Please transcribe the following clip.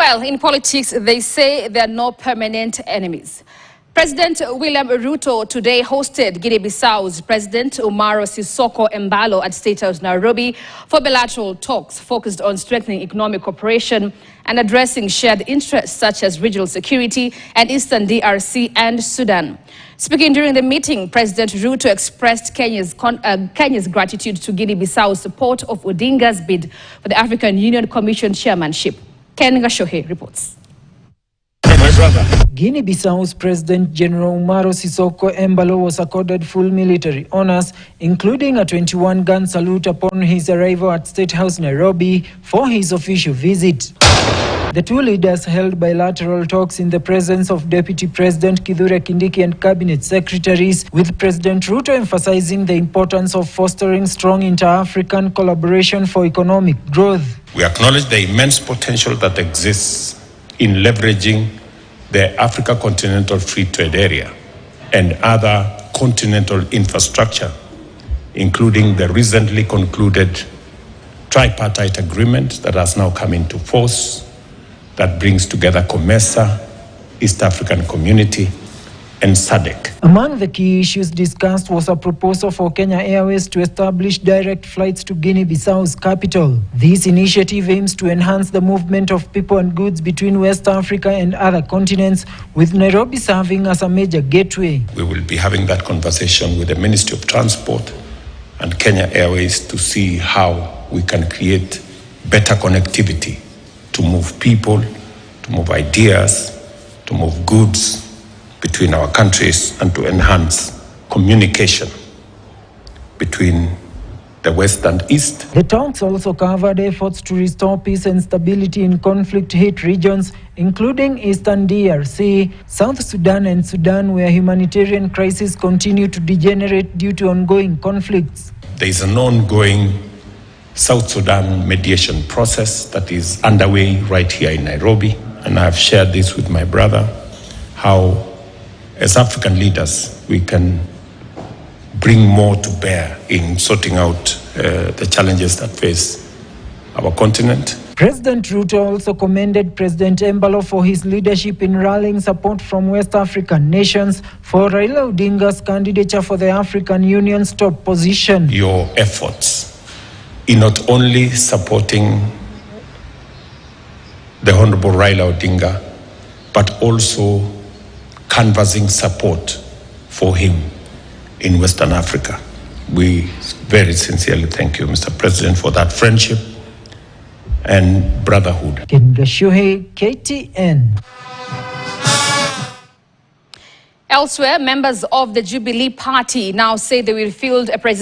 Well, in politics, they say there are no permanent enemies. President William Ruto today hosted Guinea Bissau's President Umaro Sissoco Embalo at State House Nairobi for bilateral talks focused on strengthening economic cooperation and addressing shared interests such as regional security and Eastern DRC and Sudan. Speaking during the meeting, President Ruto expressed Kenya's gratitude to Guinea Bissau's support of Odinga's bid for the African Union Commission chairmanship. Ken Gashohe reports. Guinea Bissau's President General Umaro Sissoco Embalo was accorded full military honors, including a 21-gun salute upon his arrival at State House Nairobi for his official visit. The two leaders held bilateral talks in the presence of Deputy President Kithure Kindiki and cabinet secretaries, with President Ruto emphasizing the importance of fostering strong inter-African collaboration for economic growth. We acknowledge the immense potential that exists in leveraging the Africa Continental Free Trade Area and other continental infrastructure, including the recently concluded tripartite agreement that has now come into force that brings together COMESA, East African Community, and SADC. Among the key issues discussed was a proposal for Kenya Airways to establish direct flights to Guinea-Bissau's capital. This initiative aims to enhance the movement of people and goods between West Africa and other continents, with Nairobi serving as a major gateway. We will be having that conversation with the Ministry of Transport and Kenya Airways to see how we can create better connectivity to move people, to move ideas, to move goods between our countries, and to enhance communication between the West and East. The talks also covered efforts to restore peace and stability in conflict-hit regions, including Eastern DRC, South Sudan and Sudan, where humanitarian crises continue to degenerate due to ongoing conflicts. There is an ongoing South Sudan mediation process that is underway right here in Nairobi, and I have shared this with my brother, how as African leaders, we can bring more to bear in sorting out the challenges that face our continent. President Ruto also commended President Embalo for his leadership in rallying support from West African nations for Raila Odinga's candidature for the African Union's top position. Your efforts in not only supporting the Honorable Raila Odinga, but also canvassing support for him in Western Africa. We very sincerely thank you, Mr. President, for that friendship and brotherhood. Ken Gashohe, KTN. Elsewhere, members of the Jubilee Party now say they will field a president